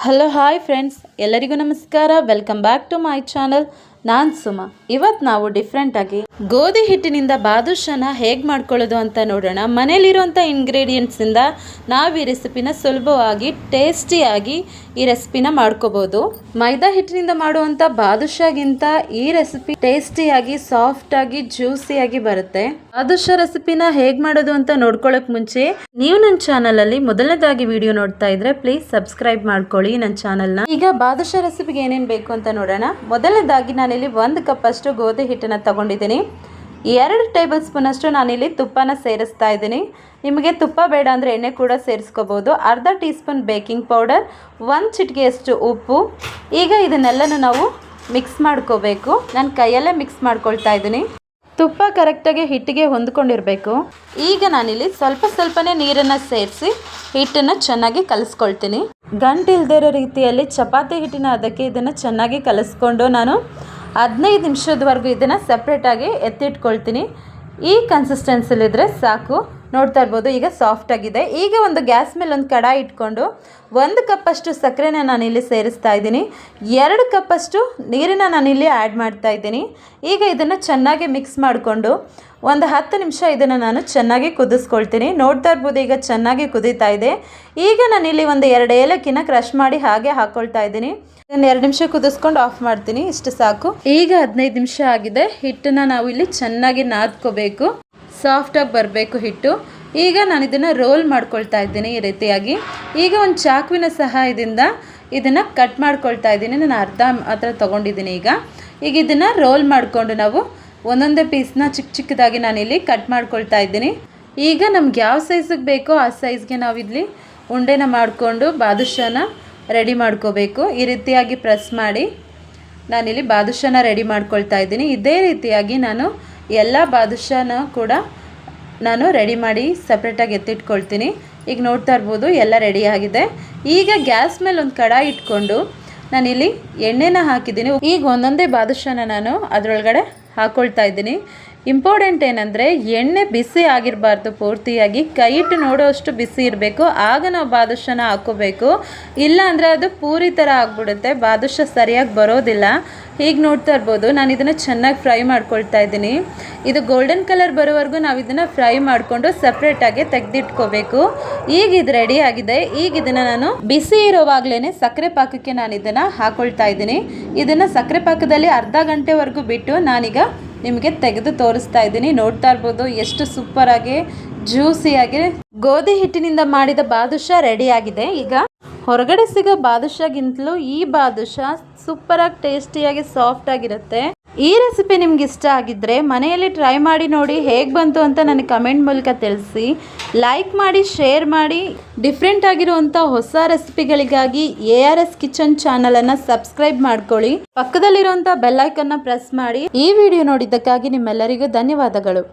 Hello hi friends, ಎಲ್ಲರಿಗೂ ನಮಸ್ಕಾರ. Welcome back to my channel. ನಾನು ಸುಮಾ. ಇವತ್ತು ನಾವು ಡಿಫ್ರೆಂಟಾಗಿ ಗೋಧಿ ಹಿಟ್ಟಿನಿಂದ ಬಾದುಷಾನ ಹೇಗೆ ಮಾಡ್ಕೊಳ್ಳೋದು ಅಂತ ನೋಡೋಣ. ಮನೇಲಿರುವಂಥ ಇಂಗ್ರೀಡಿಯೆಂಟ್ಸಿಂದ ನಾವು ಈ ರೆಸಿಪಿನ ಸುಲಭವಾಗಿ ಟೇಸ್ಟಿಯಾಗಿ ಈ ರೆಸಿಪಿನ ಮಾಡ್ಕೋಬೋದು. ಮೈದಾ ಹಿಟ್ಟಿನಿಂದ ಮಾಡುವಂಥ ಬಾದುಷಾಗಿಂತ ಈ ರೆಸಿಪಿ ಟೇಸ್ಟಿಯಾಗಿ, ಸಾಫ್ಟಾಗಿ, ಜ್ಯೂಸಿಯಾಗಿ ಬರುತ್ತೆ. ಬಾದುಷಾ ರೆಸಿಪಿನ ಹೇಗೆ ಮಾಡೋದು ಅಂತ ನೋಡ್ಕೊಳ್ಳೋಕೆ ಮುಂಚೆ ನೀವು ನನ್ನ ಚಾನಲಲ್ಲಿ ಮೊದಲನೇದಾಗಿ ವಿಡಿಯೋ ನೋಡ್ತಾ ಇದ್ರೆ ಪ್ಲೀಸ್ ಸಬ್ಸ್ಕ್ರೈಬ್ ಮಾಡ್ಕೊಳ್ಳಿ ನನ್ನ ಚಾನಲ್ನ. ಈಗ ಬಾದುಷಾ ರೆಸಿಪಿಗೆ ಏನೇನು ಬೇಕು ಅಂತ ನೋಡೋಣ. ಮೊದಲನೇದಾಗಿ ನಾನಿಲ್ಲಿ 1 ಕಪ್ ಅಷ್ಟು ಗೋಧಿ ಹಿಟ್ಟನ್ನು ತಗೊಂಡಿದ್ದೀನಿ. 2 ಟೇಬಲ್ ಸ್ಪೂನ್ ಅಷ್ಟು ನಾನಿಲ್ಲಿ ತುಪ್ಪನ ಸೇರಿಸ್ತಾ ಇದ್ದೀನಿ. ನಿಮಗೆ ತುಪ್ಪ ಬೇಡ ಅಂದರೆ ಎಣ್ಣೆ ಕೂಡ ಸೇರಿಸ್ಕೋಬೋದು. ಅರ್ಧ ಟೀ ಸ್ಪೂನ್ ಬೇಕಿಂಗ್ ಪೌಡರ್, 1 ಚಿಟಿಕೆಯಷ್ಟು ಉಪ್ಪು. ಈಗ ಇದನ್ನೆಲ್ಲನೂ ನಾವು ಮಿಕ್ಸ್ ಮಾಡ್ಕೋಬೇಕು. ನಾನು ಕೈಯಲ್ಲೇ ಮಿಕ್ಸ್ ಮಾಡ್ಕೊಳ್ತಾ ಇದ್ದೀನಿ. ತುಪ್ಪ ಕರೆಕ್ಟಾಗಿ ಹಿಟ್ಟಿಗೆ ಹೊಂದ್ಕೊಂಡಿರಬೇಕು. ಈಗ ನಾನಿಲ್ಲಿ ಸ್ವಲ್ಪನೇ ನೀರನ್ನು ಸೇರಿಸಿ ಹಿಟ್ಟನ್ನು ಚೆನ್ನಾಗಿ ಕಲಿಸ್ಕೊಳ್ತೀನಿ. ಗಂಟಿಲ್ದೇ ಇರೋ ರೀತಿಯಲ್ಲಿ ಚಪಾತಿ ಹಿಟ್ಟಿನ ಅದಕ್ಕೆ ಇದನ್ನು ಚೆನ್ನಾಗಿ ಕಲಿಸ್ಕೊಂಡು ನಾನು 15 ನಿಮಿಷದವರೆಗೂ ಇದನ್ನು ಸಪ್ರೇಟಾಗಿ ಎತ್ತಿಟ್ಕೊಳ್ತೀನಿ. ಈ ಕನ್ಸಿಸ್ಟೆನ್ಸಿಲಿದ್ರೆ ಸಾಕು. ನೋಡ್ತಾ ಇರ್ಬೋದು, ಈಗ ಸಾಫ್ಟ್ ಆಗಿದೆ. ಈಗ ಒಂದು ಗ್ಯಾಸ್ ಮೇಲೆ ಒಂದು ಕಡಾಯಿ ಇಟ್ಕೊಂಡು 1 ಕಪ್ಪಷ್ಟು ಸಕ್ಕರೆನ ನಾನಿಲ್ಲಿ ಸೇರಿಸ್ತಾ ಇದ್ದೀನಿ. 2 ಕಪ್ಪಷ್ಟು ನೀರನ್ನು ನಾನಿಲ್ಲಿ ಆ್ಯಡ್ ಮಾಡ್ತಾ ಇದ್ದೀನಿ. ಈಗ ಇದನ್ನು ಚೆನ್ನಾಗಿ ಮಿಕ್ಸ್ ಮಾಡಿಕೊಂಡು ಒಂದು 10 ನಿಮಿಷ ಇದನ್ನು ನಾನು ಚೆನ್ನಾಗಿ ಕುದಿಸ್ಕೊಳ್ತೀನಿ. ನೋಡ್ತಾ ಇರ್ಬೋದು, ಈಗ ಚೆನ್ನಾಗಿ ಕುದೀತಾ ಇದೆ. ಈಗ ನಾನಿಲ್ಲಿ ಒಂದು 2 ಏಲಕ್ಕಿನ ಕ್ರಷ್ ಮಾಡಿ ಹಾಗೆ ಹಾಕ್ಕೊಳ್ತಾ ಇದ್ದೀನಿ. ಇದನ್ನು 2 ನಿಮಿಷ ಕುದಿಸ್ಕೊಂಡು ಆಫ್ ಮಾಡ್ತೀನಿ. ಇಷ್ಟು ಸಾಕು. ಈಗ 15 ನಿಮಿಷ ಆಗಿದೆ. ಹಿಟ್ಟನ್ನು ನಾವು ಇಲ್ಲಿ ಚೆನ್ನಾಗಿ ನಾದ್ಕೋಬೇಕು. ಸಾಫ್ಟಾಗಿ ಬರಬೇಕು ಹಿಟ್ಟು. ಈಗ ನಾನು ಇದನ್ನು ರೋಲ್ ಮಾಡ್ಕೊಳ್ತಾ ಇದ್ದೀನಿ ಈ ರೀತಿಯಾಗಿ. ಈಗ ಒಂದು ಚಾಕುವಿನ ಸಹಾಯದಿಂದ ಇದನ್ನು ಕಟ್ ಮಾಡ್ಕೊಳ್ತಾ ಇದ್ದೀನಿ. ನಾನು ಅರ್ಧ ಮಾತ್ರ ತೊಗೊಂಡಿದ್ದೀನಿ. ಈಗ ಇದನ್ನು ರೋಲ್ ಮಾಡಿಕೊಂಡು ನಾವು ಒಂದೊಂದೇ ಪೀಸ್ನ ಚಿಕ್ಕದಾಗಿ ನಾನಿಲ್ಲಿ ಕಟ್ ಮಾಡ್ಕೊಳ್ತಾ ಇದ್ದೀನಿ. ಈಗ ನಮ್ಗೆ ಯಾವ ಸೈಜಿಗೆ ಬೇಕೋ ಆ ಸೈಜ್ಗೆ ನಾವಿಲ್ಲಿ ಉಂಡೆನ ಮಾಡಿಕೊಂಡು ಬಾದುಷಾನ ರೆಡಿ ಮಾಡ್ಕೋಬೇಕು. ಈ ರೀತಿಯಾಗಿ ಪ್ರೆಸ್ ಮಾಡಿ ನಾನಿಲ್ಲಿ ಬಾದುಷಾನ ರೆಡಿ ಮಾಡ್ಕೊಳ್ತಾ ಇದ್ದೀನಿ. ಇದೇ ರೀತಿಯಾಗಿ ನಾನು ಎಲ್ಲ ಬಾದುಷಾನ ಕೂಡ ನಾನು ರೆಡಿ ಮಾಡಿ ಸಪ್ರೇಟಾಗಿ ಎತ್ತಿಟ್ಕೊಳ್ತೀನಿ. ಈಗ ನೋಡ್ತಾ ಇರ್ಬೋದು, ಎಲ್ಲ ರೆಡಿಯಾಗಿದೆ. ಈಗ ಗ್ಯಾಸ್ ಮೇಲೆ ಒಂದು ಕಡಾಯಿ ಇಟ್ಕೊಂಡು ನಾನಿಲ್ಲಿ ಎಣ್ಣೆನ ಹಾಕಿದ್ದೀನಿ. ಈಗ ಒಂದೊಂದೇ ಬಾದುಷಾನ ನಾನು ಅದರೊಳಗಡೆ ಹಾಕ್ಕೊಳ್ತಾ ಇದ್ದೀನಿ. ಇಂಪಾರ್ಟೆಂಟ್ ಏನಂದರೆ ಎಣ್ಣೆ ಬಿಸಿ ಆಗಿರಬಾರ್ದು. ಪೂರ್ತಿಯಾಗಿ ಕೈ ಇಟ್ಟು ನೋಡೋಷ್ಟು ಬಿಸಿ ಇರಬೇಕು. ಆಗ ನಾವು ಬಾದುಷಾನ ಹಾಕ್ಕೋಬೇಕು. ಇಲ್ಲ ಅಂದರೆ ಅದು ಪೂರಿ ಥರ ಆಗಿಬಿಡುತ್ತೆ. ಬಾದುಷಾ ಸರಿಯಾಗಿ ಬರೋದಿಲ್ಲ. ಹೀಗೆ ನೋಡ್ತಾ ಇರ್ಬೋದು, ನಾನು ಇದನ್ನು ಚೆನ್ನಾಗಿ ಫ್ರೈ ಮಾಡ್ಕೊಳ್ತಾ ಇದ್ದೀನಿ. ಇದು ಗೋಲ್ಡನ್ ಕಲರ್ ಬರೋವರೆಗೂ ನಾವು ಇದನ್ನು ಫ್ರೈ ಮಾಡಿಕೊಂಡು ಸಪ್ರೇಟಾಗಿ ತೆಗೆದಿಟ್ಕೋಬೇಕು. ಈಗ ಇದು ರೆಡಿ ಆಗಿದೆ. ಈಗ ಇದನ್ನು ನಾನು ಬಿಸಿ ಇರೋವಾಗಲೇ ಸಕ್ಕರೆ ಪಾಕಕ್ಕೆ ನಾನು ಇದನ್ನು ಹಾಕ್ಕೊಳ್ತಾ ಇದ್ದೀನಿ. ಇದನ್ನು ಸಕ್ಕರೆ ಪಾಕದಲ್ಲಿ ಅರ್ಧ ಗಂಟೆವರೆಗೂ ಬಿಟ್ಟು ನಾನೀಗ ನಿಮಗೆ ತೆಗೆದು ತೋರಿಸ್ತಾ ಇದ್ದೀನಿ. ನೋಡ್ತಾ ಇರ್ಬೋದು, ಎಷ್ಟು ಸೂಪರಾಗಿ ಜ್ಯೂಸಿಯಾಗಿ ಗೋಧಿ ಹಿಟ್ಟಿನಿಂದ ಮಾಡಿದ ಬಾದುಷಾ ರೆಡಿಯಾಗಿದೆ. ಈಗ ಹೊರಗಡೆ ಸಿಗೋ ಬಾದುಷಾಗಿಂತಲೂ ಈ ಬಾದುಷಾ ಸೂಪರಾಗಿ ಟೇಸ್ಟಿಯಾಗಿ ಸಾಫ್ಟ್ ಆಗಿರುತ್ತೆ. ಈ ರೆಸಿಪಿ ನಿಮ್ಗೆ ಇಷ್ಟ ಆಗಿದ್ದರೆ ಮನೆಯಲ್ಲಿ ಟ್ರೈ ಮಾಡಿ ನೋಡಿ. ಹೇಗೆ ಬಂತು ಅಂತ ನನಗೆ ಕಮೆಂಟ್ ಮೂಲಕ ತಿಳಿಸಿ. ಲೈಕ್ ಮಾಡಿ, ಶೇರ್ ಮಾಡಿ. ಡಿಫ್ರೆಂಟ್ ಆಗಿರುವಂಥ ಹೊಸ ರೆಸಿಪಿಗಳಿಗಾಗಿ ARS ಕಿಚನ್ ಚಾನಲನ್ನು ಸಬ್ಸ್ಕ್ರೈಬ್ ಮಾಡ್ಕೊಳ್ಳಿ. ಪಕ್ಕದಲ್ಲಿರುವಂಥ ಬೆಲ್ ಐಕನ್ನ ಪ್ರೆಸ್ ಮಾಡಿ. ಈ ವಿಡಿಯೋ ನೋಡಿದ್ದಕ್ಕಾಗಿ ನಿಮ್ಮೆಲ್ಲರಿಗೂ ಧನ್ಯವಾದಗಳು.